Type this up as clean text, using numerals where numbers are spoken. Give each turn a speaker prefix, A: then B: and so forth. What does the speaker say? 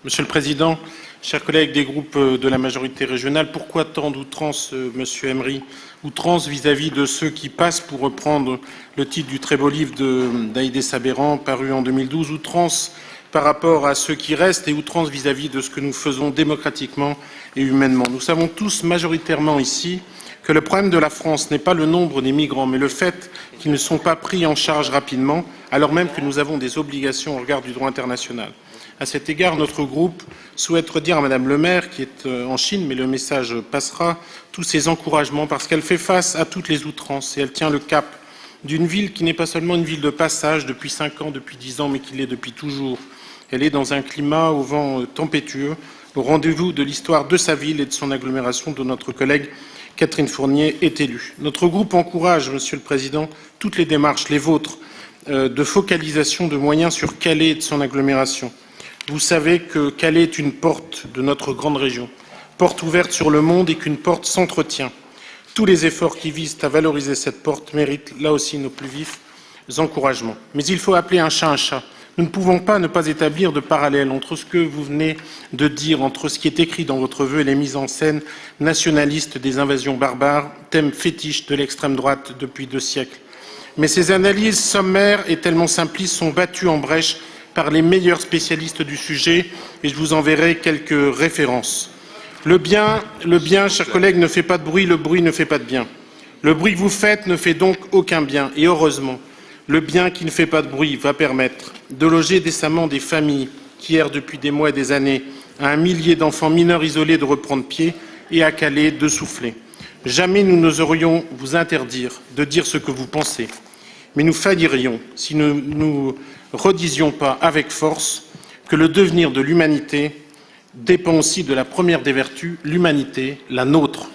A: Monsieur le Président, chers collègues des groupes de la majorité régionale, pourquoi tant d'outrance, Monsieur Emery, outrance vis-à-vis de ceux qui passent, pour reprendre le titre du très beau livre d'Aïdé Sabéran, paru en 2012, outrance par rapport à ceux qui restent et outrance vis-à-vis de ce que nous faisons démocratiquement et humainement. Nous savons tous majoritairement ici que le problème de la France n'est pas le nombre des migrants, mais le fait qu'ils ne sont pas pris en charge rapidement, alors même que nous avons des obligations au regard du droit international. À cet égard, notre groupe souhaite redire à Madame Le Maire, qui est en Chine, mais le message passera, tous ses encouragements, parce qu'elle fait face à toutes les outrances et elle tient le cap d'une ville qui n'est pas seulement une ville de passage depuis 5 ans, depuis 10 ans, mais qui l'est depuis toujours. Elle est dans un climat au vent tempétueux, au rendez-vous de l'histoire de sa ville et de son agglomération, dont notre collègue Catherine Fournier est élue. Notre groupe encourage, Monsieur le Président, toutes les démarches, les vôtres, de focalisation de moyens sur Calais et de son agglomération. Vous savez que Calais est une porte de notre grande région, porte ouverte sur le monde et qu'une porte s'entretient. Tous les efforts qui visent à valoriser cette porte méritent là aussi nos plus vifs encouragements. Mais il faut appeler un chat un chat. Nous ne pouvons pas ne pas établir de parallèle entre ce que vous venez de dire, entre ce qui est écrit dans votre vœu et les mises en scène nationalistes des invasions barbares, thème fétiche de l'extrême droite depuis 2 siècles. Mais ces analyses sommaires et tellement simplistes sont battues en brèche par les meilleurs spécialistes du sujet, et je vous enverrai quelques références. Le bien, chers collègues, ne fait pas de bruit, le bruit ne fait pas de bien. Le bruit que vous faites ne fait donc aucun bien, et heureusement, le bien qui ne fait pas de bruit va permettre de loger décemment des familles qui errent depuis des mois et des années, à 1 millier d'enfants mineurs isolés de reprendre pied, et à Calais de souffler. Jamais nous n'oserions vous interdire de dire ce que vous pensez, mais nous faillirions si nous ne redisions pas avec force que le devenir de l'humanité dépend aussi de la première des vertus, l'humanité, la nôtre.